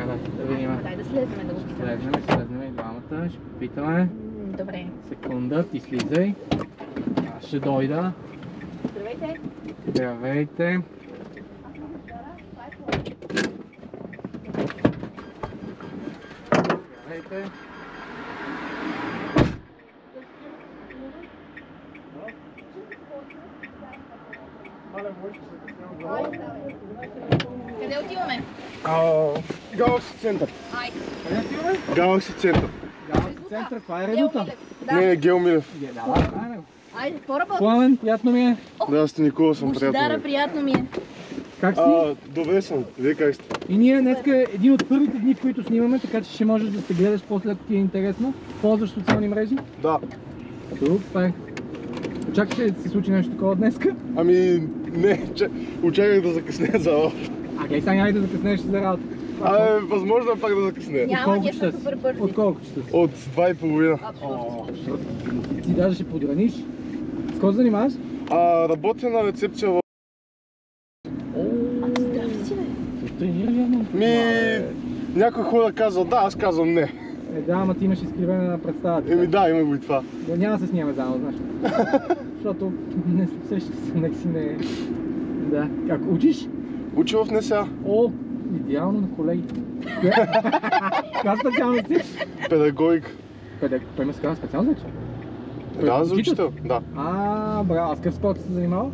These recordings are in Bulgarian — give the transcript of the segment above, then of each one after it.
Абе, да видим. Дай да слезнем, да го питаме. Слезнем и двамата. Ще попитаме. Добре. Секунда, ти слизай. Аз ще дойда. Здравейте. Здравейте. Здравейте. Къде отиваме? Галакси център. Ай. Къде отиваме? Галакси център. Галакси център, това е редута. Не, Гео Милев. Да, това е него. Айде, по-работа. Пламен, приятно ми е. Здрасти, Никола съм, приятно Божидара, ми. приятно ми е. Как си? Добре съм. Вие как сте? И ние днеска е един от първите дни, в които снимаме, така че ще можеш да се гледаш после, ако ти е интересно. Ползваш социални мрежи? Да. Супер. Очакваш ли да се случи нещо такова днеска? Ами, не, очаквах да закъсня за работа. Окей, сега няма и да закъснеш за работа. Възможно е пак да закъсня. Няма, ние сме супер бързи. От колко часа си? От 2:30. Абсолютно. Ти даже ще подраниш. С какво се занимаваш? Работя на рецепция в... А ти здрав си, бе. Се тренира явно. Някой хора казват да, аз казвам не. Да, ама ти имаш изкривена на представата. Да, има го и това. Но няма да се снимаме заедно, знаеш. Защото не сещаш се, нека си не... Да. Как, учиш? Уча в НСА. О, идеално на колеги. Каква специалност си? Педагогик. Той има такава специалност, вече? Да, за учител. Да. Браво. А с какъв спорт се занимава?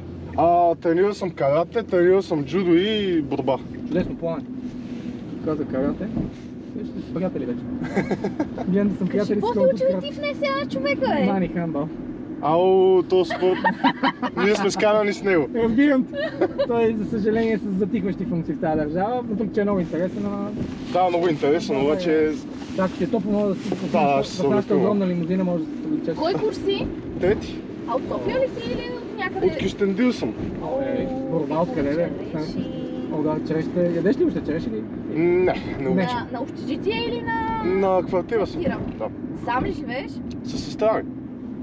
Тренирал съм карате, тренирал съм джудо и борба. Чудесно, Пламен. Каза карате. Ще си приятели вече. Гледам да съм приятели с Какво се учил ти в НСА, човека, бе? Мани Хамбал. Този спорт. Ние сме скарани с него. Разбирам те. Той, за съжаление, с затихващи функции в тази държава, въпреки че е много интересен, но... Да, много интересно, обаче... Так, ще е топло, мога да си Да, ще се в нашата обикувам. огромна лимузина може да се привлечеш. Кой курс си? Трети. А от София ли си или от някъде? От Кюстендил съм. Борба откъде да е? О, да, черешите. Ядеш ли още череши ли? Не обичам. На общежитие или на... На квартира съм. Квартира. Да. Сам ли живееш? Със сестра ми.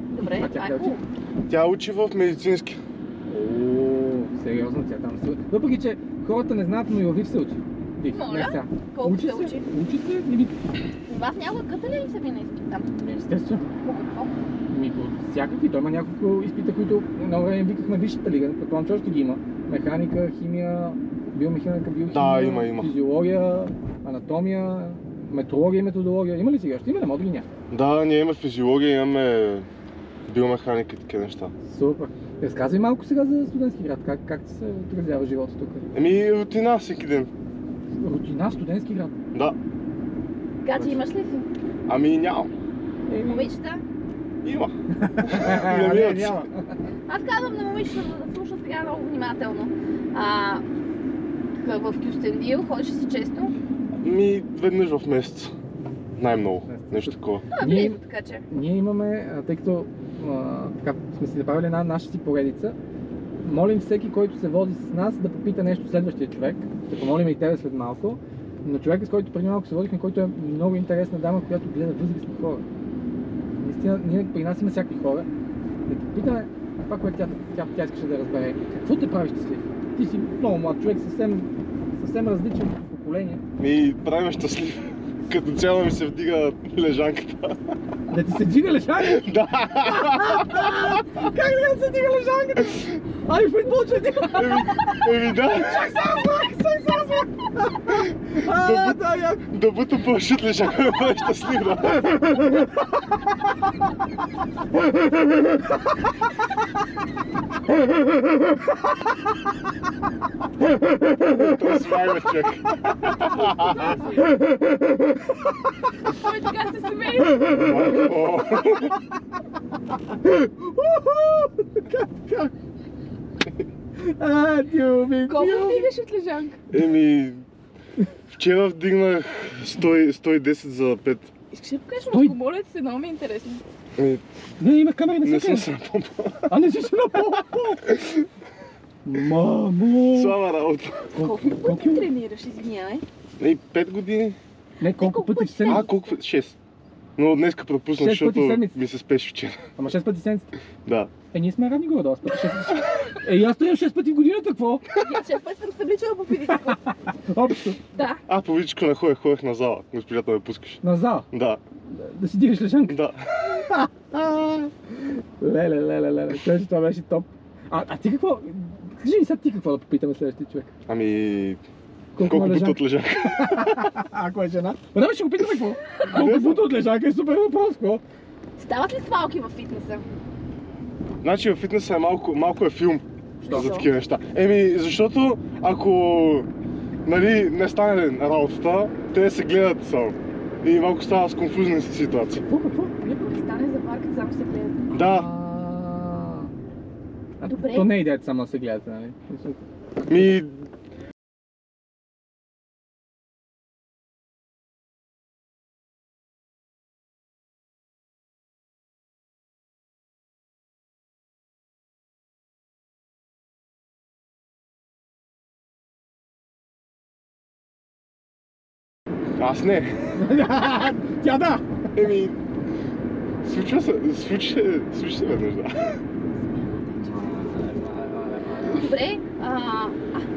Добре, А това тя е къде хубаво. Тя учи в медицински. О, сериозно тя там се... Въпреки, че хората не знаят, но и във ВИФ се учи. ВИФ, Моля? не сега. Колко се учи? Учи се, и Вас някога кътали ли са ви на изпит там? естествено. По какво? По всякакви. Той има няколко изпита, които много време викахме висшата лига. Предполагам, че още ги има. Механика, химия, биомеханика, биохимия, Да, има. физиология, анатомия, метрология и методология. Има ли сега още? Има, не мога да ги няма. Да, ние имаме физиология, имаме биомеханика и такива неща. Супер. Разказвай малко сега за студентски град. Как ти се отразява живота тук? Рутина всеки ден. Рутина в студентски град. Да. Гадже имаш ли си? Нямам. Момичета? Има. Няма. Аз казвам на момичета да слушат сега много внимателно. В Кюстендил ходиш ли си често? Веднъж в месец. Най-много. Нещо такова. Близо, така че. Ние имаме, тъй като така сме си направили една наша си поредица, молим всеки, който се вози с нас, да попита нещо следващия човек. Ще помолим и тебе след малко. Но човекът, с който преди малко се водихме, който е много интересна дама, която гледа възрастни хора. Наистина, ние при нас има всякакви хора. Да те попитаме това, което тя искаше да разбере. Какво те прави щастлив? Ти си много млад човек, съвсем различен поколение. Правим щастлив. Като цяло ми се вдига лежанката. Да ти се дига лежанка? Да! Как да се дига лежанката? Ай, в футбол, че дига! Да! Чак само знак! Да буто пълшат лежанка ме бъде щастлив, да! Това смайва човек. Ой, така сте семейни. Колко вдигаш от лежанка? Вчера вдигнах 110 за 5. Искаш ли да покажеш малко? Моля се, много ми е интересно. Не, има камери, Не не съм се се напомпал. не си се напомпал! Мамо! Слава работа. Колко пъти тренираш, извинявай? 5 години. Не, колко пъти в седмица? Колко? 6. Но днеска пропуснах, 6 пъти в защото седмицата. ми се спеши вчера. Ама 6 пъти седмицата. Да. Ние сме равни горе, аз пъти 6 пъти. Аз стоям 6 пъти в годината, какво? 6 пъти съм се вличала по физическо. Общо. Да. По видичко не ходех на зала, госпожата ме пускаш. На зала. Да, Да си дигаш лежанка. да. Леле. Кажи, това беше топ. А ти какво? Кажи ми сега ти какво да попитаме следващия човек. Ами... Колко Колко му е бута лежанка? от лежанка? Ако е жена. Да, ще го питаме какво? Колко бута от лежанка е супер въпрос, какво? Стават ли свалки във фитнеса? Значи във фитнеса е малко е филм Що? за такива неща. Защото ако нали, не стане работата, те да се гледат само. И малко става с конфузна ситуация. Какво? Ако стане за паркът, само се гледат. Да. Добре. То не е идеята само да се гледате, нали? Ми... Аз не. Тя да! Еми... Случи се веднъж, да. Добре.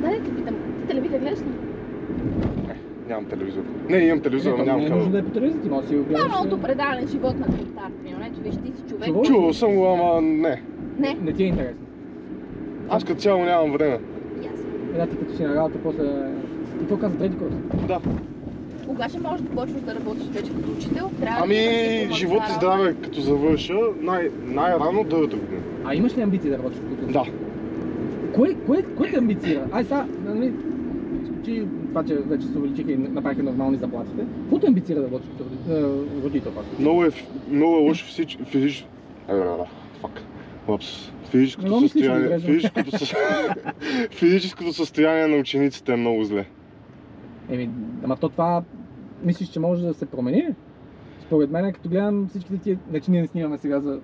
Да те питам. Ти телевизия гледаш ли? Нямам телевизор. Не, имам телевизор, но нямам Не е нужно да канал. е по телевизията, ти може да си го гледаш. Нормалното предаване живот на коментар. Ето виж, ти си човек. Чувал? Чувал съм го, ама не. Не. Не ти е интересно. Аз като цяло нямам време. Ясно. Да, ти като си на работа, после... Ти какво каза, трети курс? Да. Кога ще можеш да почнеш да работиш вече като учител? Трябва Ами, ли да имаш живот и диплома? здраве, като завърша, най-рано другата година. А имаш ли амбиции да работиш като учител? Да. Кое те амбицира? Ай сега, нали, изключи това, че вече се увеличиха и направиха нормални заплатите. Какво те амбицира да работиш като родител пак? Много е лошо физическо... Фак. Лапс. Много мислиш, да Физическото състояние на учениците е много зле. Ама това мислиш, че може да се промени? Според мен, като гледам всичките тия... Значи ние не снимаме сега за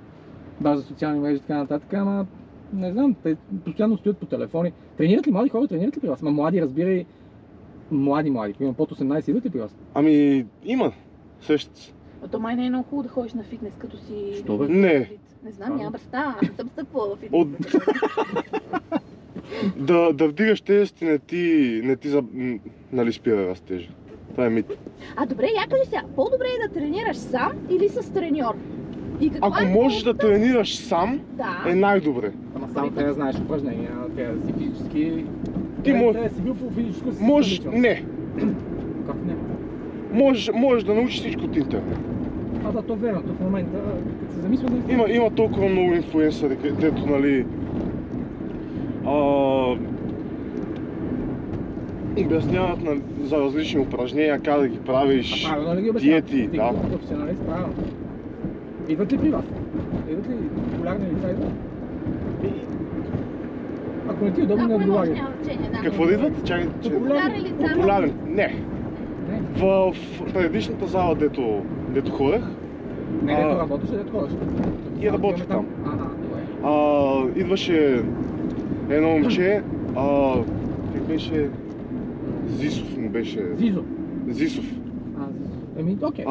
база социални мрежи и така нататък, ама не знам, те постоянно стоят по телефони. Тренират ли млади хора, тренират ли при вас? Ама млади, разбирай, млади, примерно под 18 идват ли при вас? Ами, има. Сещат се. А то май не е много хубаво да ходиш на фитнес, като си... Що бе? Не. Не знам, нямам представа. Не съм стъпвала в фитнес. От... да вдигаш тежести не ти нали спира растежа. Това е мит. Добре, я кажи сега, по-добре е да тренираш сам или с треньор? И каква Ако е можеш да ползата? тренираш сам, Да. е най-добре. Ама само трябва да знаеш упражнения, трябва да си физически... Ти трябва може- да си бил физическо си Можеш... стабилен. Не. Как не? Можеш да научиш всичко от интернет. Да, то верно, то в момента, като се замисля да... Има толкова много инфлуенсъри, където, нали... обясняват за различни упражнения, как да ги правиш. Правилно ли ги обясняват? диети, Ти да. като професионалист, правилно. Идват ли при вас? Идват ли популярни лица идват? Ако не ти е удобно, не Ако не може, отговаряй. няма значение, да. Какво да идват? Чакай, че... Популярни лица. Популярен? Не. Не, В предишната зала, дето ходех, не, дето работиш, дето ходиш. И работих там. Добре. Идваше едно момче, как беше? Зисов му беше. Зизо. Зисов. Зизо. Окей.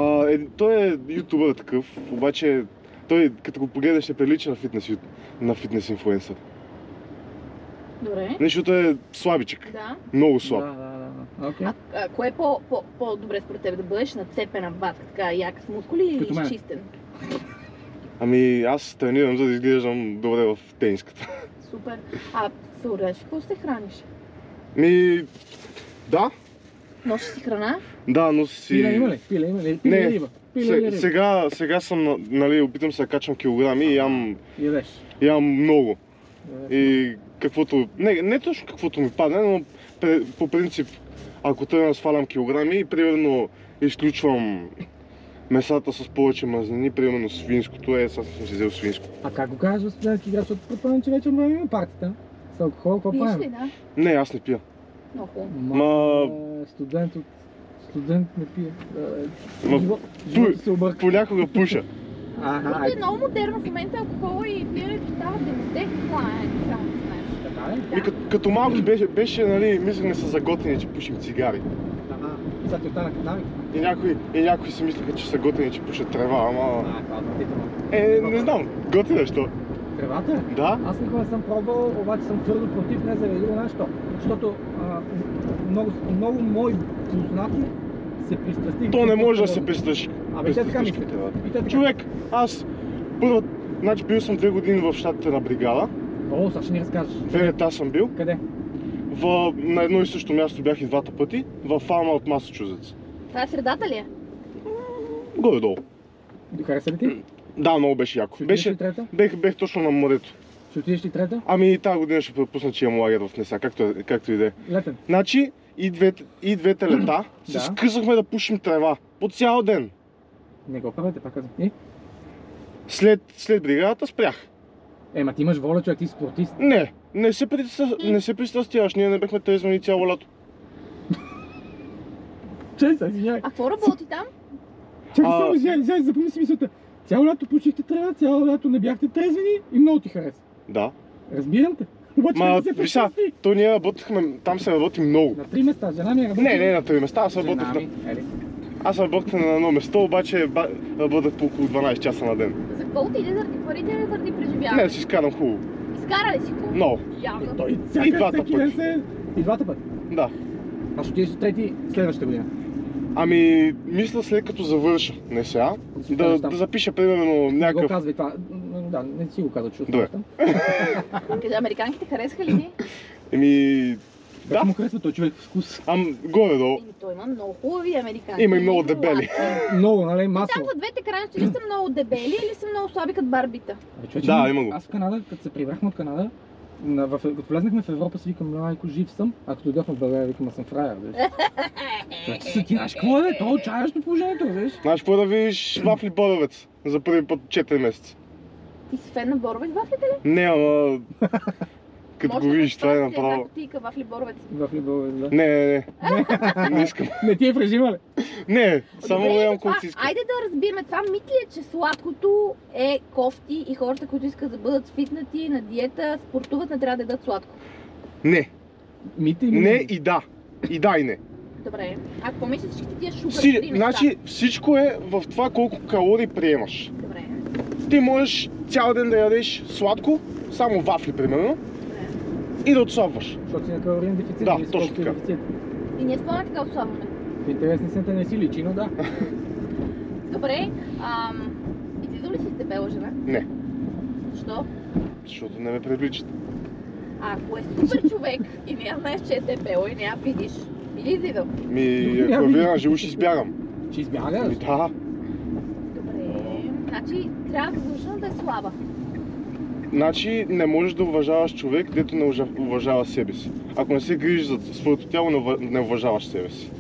Той е ютубър такъв, обаче той като го погледнеш ще прилича на фитнес инфлуенсър. Добре. Защото е слабичък, Да. много слаб. Да. Окей. Кое е по-добре според теб? Да бъдеш нацепена батка, така яка с мускули или Като мен. изчистен? Ами аз тренирам, за да изглеждам добре в тениската. Супер. Съоръжеш, какво се храниш? Да, Носиш си храна? да, но си... Пиле има ли? Пиле има ли? Не. Пиле риба? Пиле или риба? Сега съм, нали, опитам се да качвам килограми и Ядеш. ям много. Ядеш. И каквото... Не точно каквото ми падне, но по принцип, ако тръгна да свалям килограми и примерно изключвам месата с повече мазнини, примерно свинското, сега съм си взел свинско. А как го кажеш в студентски град, защото предполагам, че вече време има партията. С алкохол, какво Пиеш правим? ли, да? Не, аз не пия. Много хубаво. Студент не пие. Ма, Живота се обърка. Понякога пуша. Защото е много модерно в момента алкохола и пиенето става демотех. Това е само да знаеш. Така ли? И като малки беше, нали, мислехме се за готини, че пушим цигари. Сега ти остана като навик. И някои си мислеха, че са готини, че пушат трева, ама... Това е отвратително. Не знам, готина що? Тревата? Да. Аз никога не съм пробвал, обаче съм твърдо против, не заради друго нещо. Защото много мои познати се пристрастиха. То не може да се пристраши. Абе, те така мислят. И те така. Човек, аз първо, значи бил съм 2 години в щатите на бригада. О, сега ще ни разкажеш. 2 лета съм бил. Къде? На едно и също място бях и двата пъти, в Фалма от Масачузетс. Това е средата ли е? Горе-долу. Хареса ли ти? Да, много беше яко. Ще отидеш ли трета? Бех точно на морето. Ще отидеш ли трета? Ами тази година ще пропусна, че имам лагер в Неса, както и да е. Летен. Значи и двете лета се Да. скъсахме да пушим трева. По цял ден. Не го правете, пак казвам. И? След бригадата спрях. Ма ти имаш воля, човек, ти си спортист. Не се пристрастяваш, ние не бехме трезвани цяло лято. Чай се, извиняй. А какво работи там? Чакай само, извиняй, запомни си мисълта. Цяло лято пучихте трева, цяло лято не бяхте трезвени и много ти хареса. Да. Разбирам те. Обаче Ма, не се виж сега, пристрасти. то ние работихме, там се работи много. На 3 места, жена ми е работи. Не, на 3 места, аз работех на едно место, обаче работех по около 12 часа на ден. За какво отиде? Заради парите или заради преживяване? Не, си изкарам хубаво. Изкара ли си хубаво? Много. Явно. Той И двата всеки ден пъти. се... И двата пъти. Да. А ще отидеш трети следващата година. Ами, мисля след като завърша, не сега, да запиша примерно Не го някакъв... казвай това. Да, не си го казал, че Добре. оставам. Къде американките харесаха ли ти? Еми, Да. да, Му харесва този човек вкус. горе-долу. Той има много хубави американци. Има и много дебели. Много, нали, Там масово. за двете крайности ли са много дебели или са много слаби като барбита? Да, има го. Аз в Канада, като се прибрахме от Канада, като влезнахме в Европа, си викам, майко, жив съм. А като дойдохме в България, викам, аз съм фраер, виж. Ти знаеш какво е, то отчаящо положението, виж. Знаеш какво да видиш вафли Боровец за първи път 4 месеца? Ти си фен на Боровец вафлите ли? Не, ама... Като Може го да видиш, това е кажеш, направо... една кутийка вафли Боровец. В Либове, да. Не, не искам. Не ти е в режима ли? Не, само Добре, ям това- колко си искам. Айде да разбираме, това мит ли е, че сладкото е кофти и хората, които искат да бъдат фитнати, на диета, спортуват, не трябва да ядат сладко? Не, Мите и не и да. И да и не. Добре. А какво мислиш, че ти е шугар? Три неща. Значи всичко е в това колко калории приемаш. Добре. Ти можеш цял ден да ядеш сладко, само вафли примерно, Добре. и да отслабваш. Защото си на калориен дефицит. Да, или си точно колкото е така. дефицит. И ние спомняме така отслабваме. В интерес на истината не си личи, но да. Добре. Излизал ли си с дебела жена? Не, Защо? защото не ме привличат. А ако е супер човек и не я знаеш, че е дебела и не я видиш, или излизал? Ако я видя на живо, ще избягам. Ще избягаш. Ами да. Добре. Значи трябва да задължително да е слаба. Значи не можеш да уважаваш човек, дето не уважава себе си. Ако не се грижиш за своето тяло, не уважаваш себе си.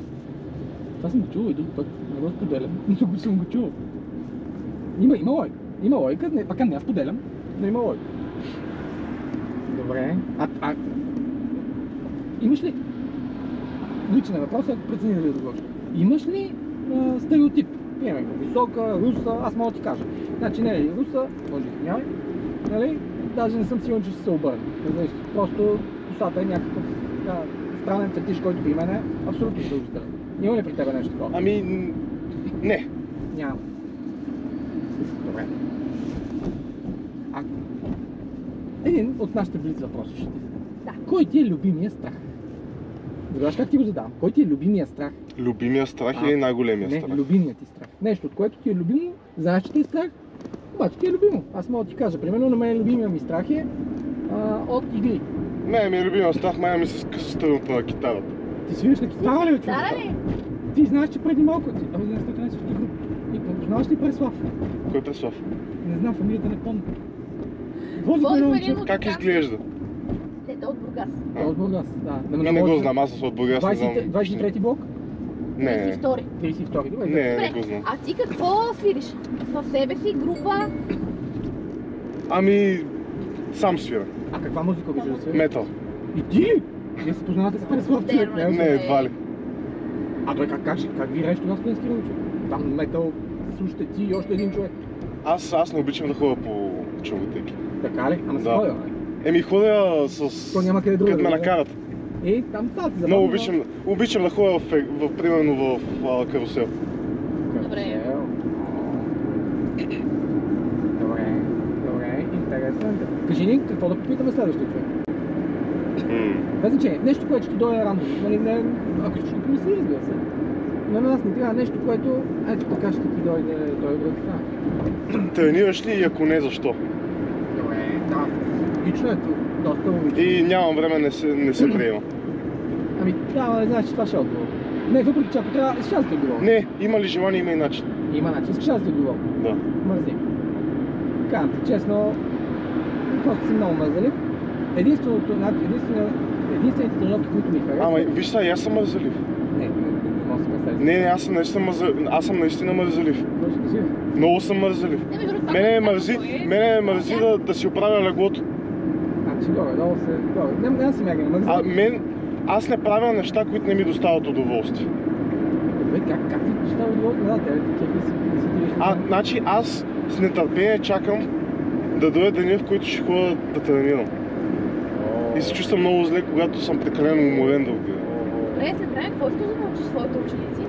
Това съм го чувал и друг път. Не го споделям, но съм го чувал. Има лойка. Има лойка, пак не я споделям, но има лойка. Добре. Имаш ли? Личен е въпрос, ако прецени да ви отговориш. Имаш ли стереотип? Примерно, висока, руса, аз мога да ти кажа. Значи не е руса, може да извинявай, нали? Даже не съм сигурен, че ще се обърне. Разбираш, просто косата е някакъв така, странен фетиш, който при мен е абсолютно задължителен. Има ли при тебе нещо такова? Ами, не. Няма. Добре. Един от нашите блиц въпроси ще ти задам. Да. Кой ти е любимия страх? Знаеш как ти го задам? Кой ти е любимия страх? Любимия страх или най-големия Не, страх? любимият ти страх. Нещо, от което ти е любимо, знаеш, че ти е страх, обаче ти е любимо. Аз мога да ти кажа, примерно на мен любимия ми страх е от игри. Не, ми е любимия страх, майна ми се скъса стъдната на китарата. Ти свириш на китара ли, бе, човек? Да, ли? Ти знаеш, че преди малко... Абе, не знаеш, че група. И познаваш ли Преслав? Кой е Преслав? Не знам, фамилията не помня. Вози Вози го го едно един момче. от- Как изглежда? Не, той е от Бургас. Той е от Бургас, да. Не го знам, аз съм от Бургас, не знам. 23-ти блок? Не, 32. 32-ти, добре. не го знам. А ти какво свириш? В себе си, група? Ами, сам свира. А каква музика обичаш да свириш? Метал. И ти? Вие се познавате с Преслав, човек, Модерно е. Не, едва ли. А той как вирееш тогава с Пенски Рълчев? Там метал слушате ти и още един човек. Аз не обичам да ходя по чуватеки. Така ли? Ама си Да. ходил, бе. Еми ходя с... То няма къде друго Къде да ме бъде. накарат. И там това ти забавно. Много обичам да ходя примерно в карусел. Добре. Добре, интересно. Кажи ни, какво да попитаме следващия човек? Без значение, нещо, което ще ти дойде рандом. Нали, не, ако ще помисли, разбира се. Но на нас не трябва нещо, което ето така ще ти дойде да стане. Тренираш ли и ако не, защо? Добре, да, лично е доста логично. И нямам време, не се приема. Ами трябва да знаеш, че това ще е отговор. Не, въпреки че ако трябва, ще аз да отговоря. Не, има ли желание, има и начин. Има начин, искаш аз да отговоря. Да. Мързи. Казвам ти честно, просто си много мързелив. Единствените тренировки, които ми харесват... Ама виж сега, аз съм мързелив. Не мога да се представя. Не, аз съм наистина мързелив. Какво ще кажи? Много съм мързелив. Мене ме мързи да си оправя леглото. Значи горе-долу се... Горе. Не си мега не мързи. Аз не правя неща, които не ми доставят удоволствие. Добре, как ти става удоволствие? Да, тебе кефи си дивиш. Значи аз с нетърпение чакам да дойде деня, в който ще ходя да тренирам. И се чувствам много зле, когато съм прекалено уморен да отида. Добре, след време, какво искаш да научиш своите ученици?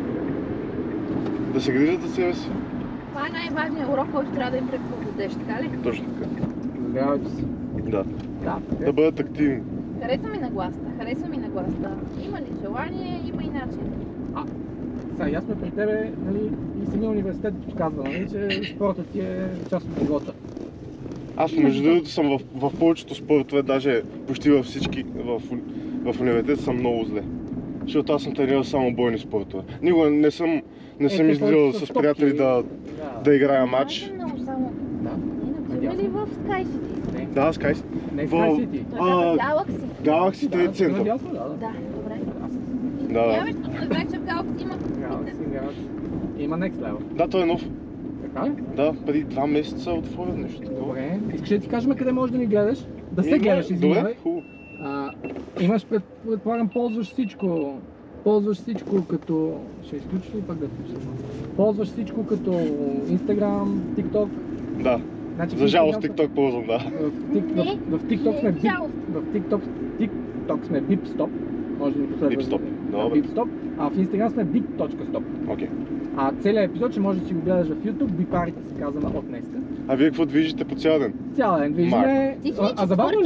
Да се грижат за себе си. Това е най-важният урок, който трябва да им преподадеш, така ли? Точно така. Здравейте си. Да. Да бъдат активни. Харесва ми нагласта. Има ли желание, има и начин. Сега, ясно при тебе, нали, и самия университет казва, нали, че спортът ти е част от живота. Аз между другото съм в повечето спортове, даже почти във всички в университет съм много зле. Защото аз съм тренирал само бойни спортове. Никога не съм излизал с приятели да играя матч. Много само. Да. Не например ли в Sky City? Да, Sky City. Не в Sky City. Той е Galaxy. Galaxy Trade Center. Да, добре. Да. Нямаш, не знаеш, че в Galaxy има Galaxy. Има Next Level. Да, той е нов. Така ли? Да, преди 2 месеца е отворен нещо такова. Добре. Искаш да ти кажем къде можеш да ни гледаш? Да се гледаш, извинявай. Добре, хубаво. Имаш, предполагам, ползваш всичко като... Ще изключиш ли пак да включиш? Ползваш всичко като Instagram, TikTok. Да. Значи, За жалост TikTok ползвам, да. В TikTok сме TikTok сме BipStop. Може да ни последваш. BipStop, добре. BipStop. А в Instagram сме bip.stop. Окей. А целият епизод ще можеш да си го гледаш в YouTube. Бипарите се казваме от днеска. А вие какво движите по цял ден? Цял ден движиме. Ти си А забавно